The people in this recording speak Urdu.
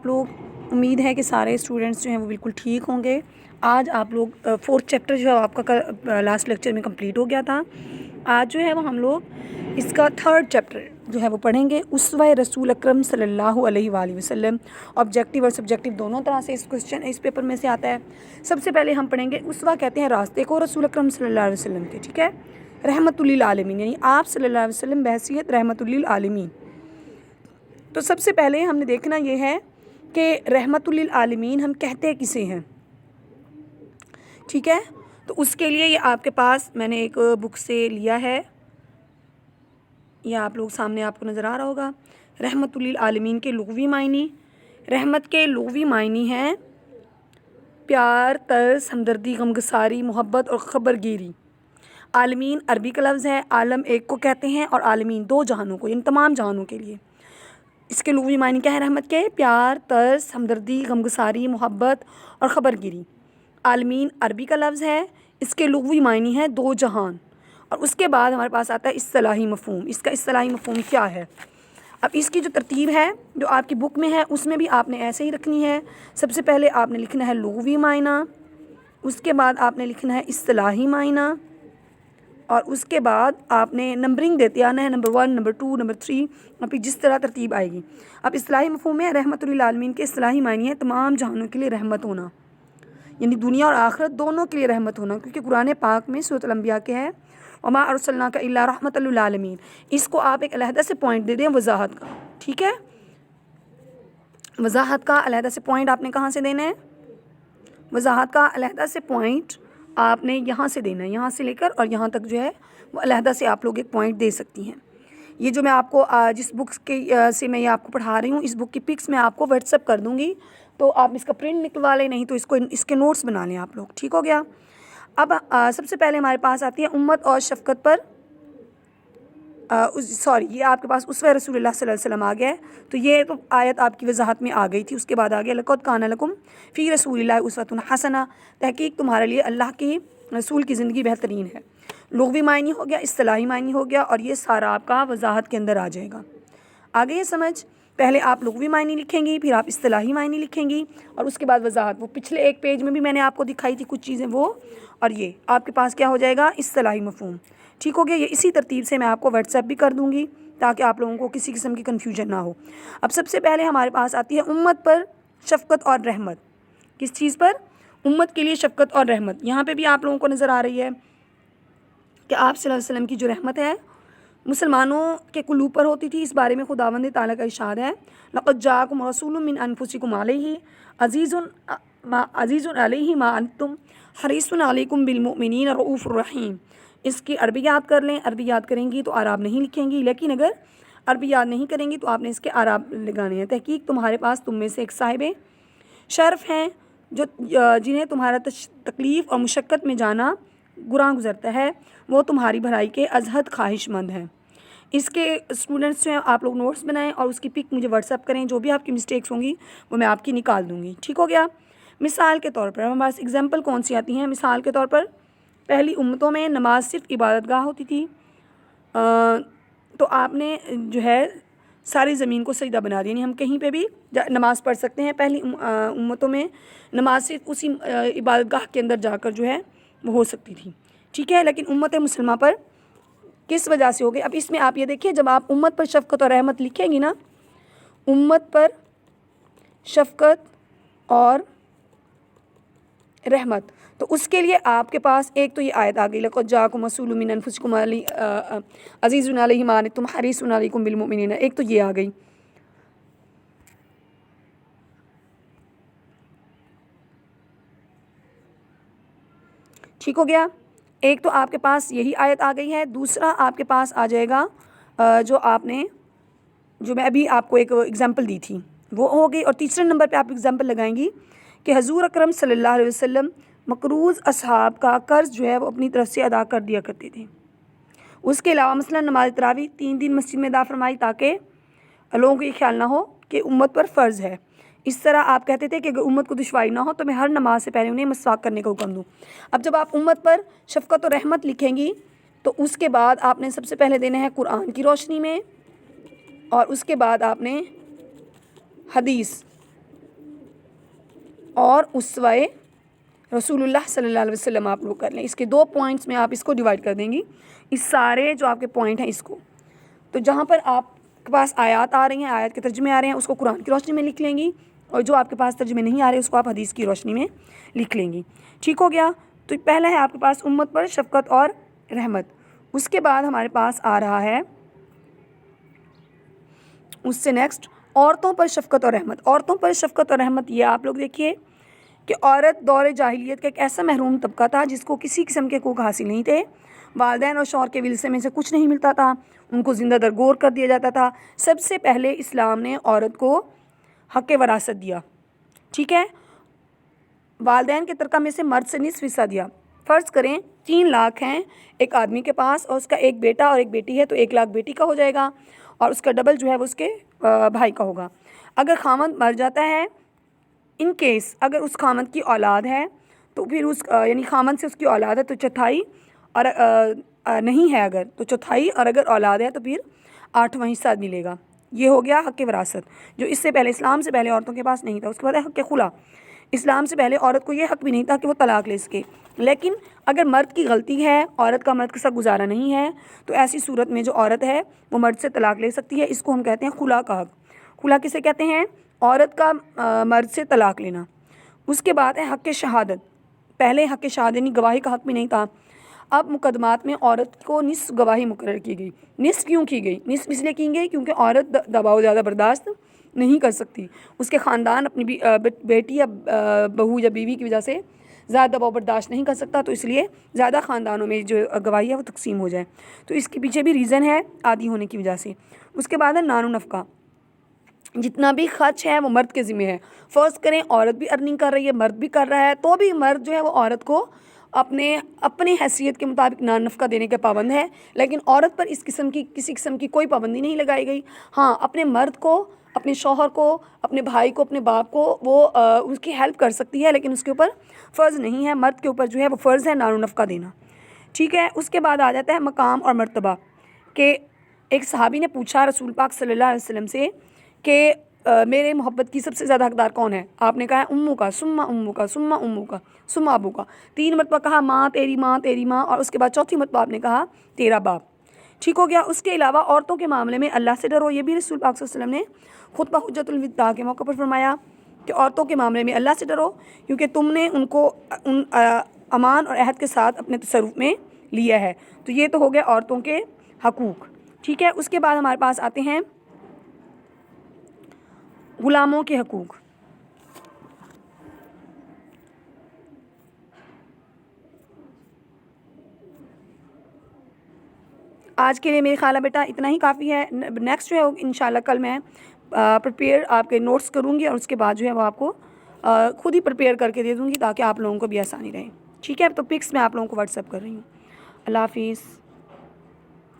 آپ لوگ؟ امید ہے کہ سارے اسٹوڈنٹس جو ہیں وہ بالکل ٹھیک ہوں گے۔ آج آپ لوگ 4تھ چیپٹر جو ہے آپ کا لاسٹ لیکچر میں کمپلیٹ ہو گیا تھا۔ آج جو ہے وہ ہم لوگ اس کا 3rd چیپٹر جو ہے وہ پڑھیں گے، اسوہ رسول اکرم صلی اللہ علیہ وآلہ وسلم۔ آبجیکٹیو اور سبجیکٹیو دونوں طرح سے اس پیپر میں سے آتا ہے۔ سب سے پہلے ہم پڑھیں گے اسوہ کہتے ہیں راستے کو رسول اکرم صلی اللہ علیہ وسلم کے، ٹھیک ہے، رحمت للعالمین، یعنی آپ صلی اللہ علیہ وسلم بحیثیت رحمت للعالمین۔ تو سب سے پہلے ہم نے دیکھنا یہ ہے کہ رحمت للعالمین ہم کہتے کسے ہیں، ٹھیک ہے۔ تو اس کے لیے یہ آپ کے پاس میں نے ایک بک سے لیا ہے، یہ آپ لوگ سامنے آپ کو نظر آ رہا ہوگا۔ رحمت للعالمین کے لغوی معنی، رحمت کے لغوی معنی ہیں پیار، ترس، ہمدردی، غمگساری، محبت اور خبر گیری۔ عالمین عربی کا لفظ ہے، عالم ایک کو کہتے ہیں اور عالمین 2 جہانوں کو، یعنی تمام جہانوں کے لیے۔ اس کے لغوی معنی کیا ہے رحمت کے؟ پیار، ترس، ہمدردی، غمگساری، محبت اور خبر گیری۔ عالمین عربی کا لفظ ہے، اس کے لغوی معنی ہے 2 جہان۔ اور اس کے بعد ہمارے پاس آتا ہے اصطلاحی مفہوم۔ اس کا اصطلاحی مفہوم کیا ہے؟ اب اس کی جو ترتیب ہے جو آپ کی بک میں ہے اس میں بھی آپ نے ایسے ہی رکھنی ہے۔ سب سے پہلے آپ نے لکھنا ہے لغوی معنی، اس کے بعد آپ نے لکھنا ہے اصطلاحی معنی، اور اس کے بعد آپ نے نمبرنگ دیتے آنا ہے، نمبر 1، نمبر 2، نمبر 3، اور پھر جس طرح ترتیب آئے گی۔ اب اصطلاحی مفہوم ہے رحمت للعالمین کے اصطلاحی معنی ہے تمام جہانوں کے لیے رحمت ہونا، یعنی دنیا اور آخرت دونوں کے لیے رحمت ہونا، کیونکہ قرآن پاک میں سورۃ الانبیاء کے ہے وما ارسلناک الا رحمۃ للعالمین۔ اس کو آپ ایک علیحدہ سے پوائنٹ دے دیں وضاحت کا، ٹھیک ہے، وضاحت کا علیحدہ سے پوائنٹ آپ نے کہاں سے دینا ہے؟ وضاحت کا علیحدہ سے پوائنٹ آپ نے یہاں سے دینا ہے، یہاں سے لے کر اور یہاں تک جو ہے وہ علیحدہ سے آپ لوگ ایک پوائنٹ دے سکتی ہیں۔ یہ جو میں آپ کو جس بکس کے سے میں یہ آپ کو پڑھا رہی ہوں، اس بک کی پکس میں آپ کو واٹس ایپ کر دوں گی، تو آپ اس کا پرنٹ نکلوا لیں، نہیں تو اس کے نوٹس بنا لیں آپ لوگ، ٹھیک ہو گیا۔ اب سب سے پہلے ہمارے پاس آتی ہے امت اور شفقت پر، یہ آپ کے پاس اسوہ رسول اللہ صلی اللہ علیہ وسلم آ گیا ہے، تو یہ تو آیت آپ کی وضاحت میں آ گئی تھی۔ اس کے بعد آ گیا لقد کان لکم فی رسول اللہ اسوۃ حسنہ، تحقیق تمہارے لیے اللہ کی رسول کی زندگی بہترین ہے۔ لغوی معنی ہو گیا، اصطلاحی معنی ہو گیا، اور یہ سارا آپ کا وضاحت کے اندر آ جائے گا۔ آگے یہ سمجھ، پہلے آپ لغوی معنی لکھیں گی، پھر آپ اصطلاحی معنی لکھیں گی، اور اس کے بعد وضاحت۔ وہ پچھلے ایک پیج میں بھی میں نے آپ کو دکھائی تھی کچھ چیزیں وہ، اور یہ آپ کے پاس کیا ہو جائے گا؟ اصطلاحی مفہوم، ٹھیک ہو گیا۔ یہ اسی ترتیب سے میں آپ کو واٹس ایپ بھی کر دوں گی تاکہ آپ لوگوں کو کسی قسم کی کنفیوژن نہ ہو۔ اب سب سے پہلے ہمارے پاس آتی ہے امت پر شفقت اور رحمت۔ کس چیز پر؟ امت کے لیے شفقت اور رحمت۔ یہاں پہ بھی آپ لوگوں کو نظر آ رہی ہے کہ آپ صلی اللہ علیہ وسلم کی جو رحمت ہے مسلمانوں کے قلوب پر ہوتی تھی، اس بارے میں خداوند تعالیٰ کا ارشاد ہے لقد جاءکم رسول من انفسکم علیہ عزیز علیہ ما انتم حریص علیکم بالمؤمنین رؤوف الرحیم۔ اس کی عربی یاد کر لیں، عربی یاد کریں گی تو اعراب نہیں لکھیں گی، لیکن اگر عربی یاد نہیں کریں گی تو آپ نے اس کے اعراب لگانے ہیں۔ تحقیق تمہارے پاس تم میں سے ایک صاحب شرف ہیں جو جنہیں تمہارا تکلیف اور مشقت میں جانا گراں گزرتا ہے، وہ تمہاری بھلائی کے ازحد خواہش مند ہیں۔ اس کے اسٹوڈنٹس جو ہیں آپ لوگ نوٹس بنائیں اور اس کی پک مجھے واٹس ایپ کریں، جو بھی آپ کی مسٹیکس ہوں گی وہ میں آپ کی نکال دوں گی، ٹھیک ہو گیا۔ مثال کے طور پر ہمارے پاس اگزامپل کون سی آتی ہیں؟ مثال کے طور پر پہلی امتوں میں نماز صرف عبادت گاہ ہوتی تھی، تو آپ نے جو ہے ساری زمین کو سجدہ بنا دیا، یعنی ہم کہیں پہ بھی نماز پڑھ سکتے ہیں۔ پہلی امتوں میں نماز صرف اسی عبادت گاہ کے اندر جا کر جو ہے وہ ہو سکتی تھی، ٹھیک ہے، لیکن امت مسلمہ پر کس وجہ سے ہو گئی؟ اب اس میں آپ یہ دیکھیے، جب آپ امت پر شفقت اور رحمت لکھیں گی نا، امت پر شفقت اور رحمت، تو اس کے لیے آپ کے پاس ایک تو یہ آیت آ گئی لقد جاءکم رسول من انفسکم عزیز علیہ ما عنتم حریص علیکم بالمؤمنین، ایک تو یہ آ گئی۔ ٹھیک ہو گیا، ایک تو آپ کے پاس یہی آیت آ گئی ہے، دوسرا آپ کے پاس آ جائے گا جو میں ابھی آپ کو ایک اگزامپل دی تھی وہ ہو گئی، اور تیسرے نمبر پہ آپ اگزامپل لگائیں گی کہ حضور اکرم صلی اللہ علیہ وسلم مقروض اصحاب کا قرض جو ہے وہ اپنی طرف سے ادا کر دیا کرتے تھے۔ اس کے علاوہ مثلا نماز تراویح 3 دن مسجد میں ادا فرمائی تاکہ لوگوں کو یہ خیال نہ ہو کہ امت پر فرض ہے۔ اس طرح آپ کہتے تھے کہ اگر امت کو دشواری نہ ہو تو میں ہر نماز سے پہلے انہیں مسواک کرنے کا حکم دوں۔ اب جب آپ امت پر شفقت و رحمت لکھیں گی تو اس کے بعد آپ نے سب سے پہلے دینا ہے قرآن کی روشنی میں، اور اس کے بعد آپ نے حدیث، اور اسوہ رسولullah صلی اللہ علیہ وسلم آپ لوگ کر لیں. اس کے 2 پوائنٹس میں آپ اس کو ڈیوائڈ کر دیں گی، اس سارے جو آپ کے پوائنٹ ہیں اس کو. تو جہاں پر آپ کے پاس آیات آ رہی ہیں، آیات کے ترجمے آ رہے ہیں، اس کو قرآن کی روشنی میں لکھ لیں گی، اور جو آپ کے پاس ترجمے نہیں آ رہے اس کو آپ حدیث کی روشنی میں لکھ لیں گی. ٹھیک ہو گیا؟ تو پہلا ہے آپ کے پاس امت پر شفقت اور رحمت. اس کے بعد ہمارے پاس آ رہا ہے اس سے نیکسٹ عورتوں پر شفقت اور رحمت. عورتوں پر شفقت اور رحمت یہ آپ لوگ دیکھیے کہ عورت دور جاہلیت کا ایک ایسا محروم طبقہ تھا جس کو کسی قسم کے حقوق حاصل نہیں تھے. والدین اور شوہر کے ورثے میں سے کچھ نہیں ملتا تھا، ان کو زندہ درگور کر دیا جاتا تھا. سب سے پہلے اسلام نے عورت کو حق وراثت دیا. ٹھیک ہے؟ والدین کے ترکہ میں سے مرد سے نصف حصہ دیا. فرض کریں 3 لاکھ ہیں ایک آدمی کے پاس اور اس کا ایک بیٹا اور ایک بیٹی ہے، تو 1 لاکھ بیٹی کا ہو جائے گا اور اس کا ڈبل جو ہے وہ اس کے بھائی کا ہوگا. اگر خامند مر جاتا ہے، ان کیس اگر اس خامند کی اولاد ہے تو پھر یعنی خامند سے اس کی اولاد ہے تو چوتھائی، اور نہیں ہے اگر تو چوتھائی، اور اگر اولاد ہے تو پھر 8واں حصہ ملے گا. یہ ہو گیا حق وراثت، جو اس سے پہلے اسلام سے پہلے عورتوں کے پاس نہیں تھا. اس کے بعد ہے حق خلا. اسلام سے پہلے عورت کو یہ حق بھی نہیں تھا کہ وہ طلاق لے سکے، لیکن اگر مرد کی غلطی ہے، عورت کا مرد کے ساتھ گزارا نہیں ہے، تو ایسی صورت میں جو عورت ہے وہ مرد سے طلاق لے سکتی ہے. اس کو ہم کہتے ہیں خلا کا حق. خلا کسے کہتے ہیں؟ عورت کا مرد سے طلاق لینا. اس کے بعد ہے حق شہادت. پہلے حق شہادت یعنی گواہی کا حق بھی نہیں تھا. اب مقدمات میں عورت کو نصف گواہی مقرر کی گئی. نصف کیوں کی گئی؟ نصف اس لیے کی گئی کیونکہ عورت دباؤ زیادہ برداشت نہیں کر سکتی. اس کے خاندان اپنی بیٹی یا بہو یا بیوی کی وجہ سے زیادہ دباؤ برداشت نہیں کر سکتا، تو اس لیے زیادہ خاندانوں میں جو گواہی ہے وہ تقسیم ہو جائے. تو اس کے پیچھے بھی ریزن ہے عادی ہونے کی وجہ سے. اس کے بعد ہے نان و نفقہ. جتنا بھی خرچ ہے وہ مرد کے ذمہ ہے. فرض کریں عورت بھی ارننگ کر رہی ہے، مرد بھی کر رہا ہے، تو بھی مرد جو ہے وہ عورت کو اپنے حیثیت کے مطابق نان نفقہ دینے کا پابند ہے. لیکن عورت پر کسی قسم کی کوئی پابندی نہیں لگائی گئی. ہاں، اپنے مرد کو، اپنے شوہر کو، اپنے بھائی کو، اپنے باپ کو وہ اس کی ہیلپ کر سکتی ہے، لیکن اس کے اوپر فرض نہیں ہے. مرد کے اوپر جو ہے وہ فرض ہے نان و نفقہ دینا. ٹھیک ہے؟ اس کے بعد آ جاتا ہے مقام اور مرتبہ. کہ ایک صحابی نے پوچھا رسول پاک صلی اللہ علیہ وسلم سے کہ میرے محبت کی سب سے زیادہ حقدار کون ہے؟ آپ نے کہا ہے امو کا، ثم امو کا، ثم امو کا، ثم ابو کا. 3 مرتبہ کہا ماں، تیری ماں، تیری ماں، اور اس کے بعد چوتھی مرتبہ آپ نے کہا تیرا باپ. ٹھیک ہو گیا؟ اس کے علاوہ عورتوں کے معاملے میں اللہ سے ڈرو. یہ بھی رسول پاک صلی اللہ علیہ وسلم نے خطبہ حجۃ الوداع کے موقع پر فرمایا کہ عورتوں کے معاملے میں اللہ سے ڈرو، کیونکہ تم نے ان کو امان اور عہد کے ساتھ اپنے تصرف میں لیا ہے. تو یہ تو ہو گیا عورتوں کے حقوق. ٹھیک ہے؟ اس کے بعد ہمارے پاس آتے ہیں غلاموں کے حقوق. آج کے لیے میرے خیال ہے بیٹا اتنا ہی کافی ہے. نیکسٹ جو ہے انشاءاللہ کل میں پریپیئر آپ کے نوٹس کروں گی، اور اس کے بعد جو ہے وہ آپ کو خود ہی پریپیئر کر کے دے دوں گی تاکہ آپ لوگوں کو بھی آسانی رہے. ٹھیک ہے؟ تو پکس میں آپ لوگوں کو واٹس ایپ کر رہی ہوں. اللہ حافظ.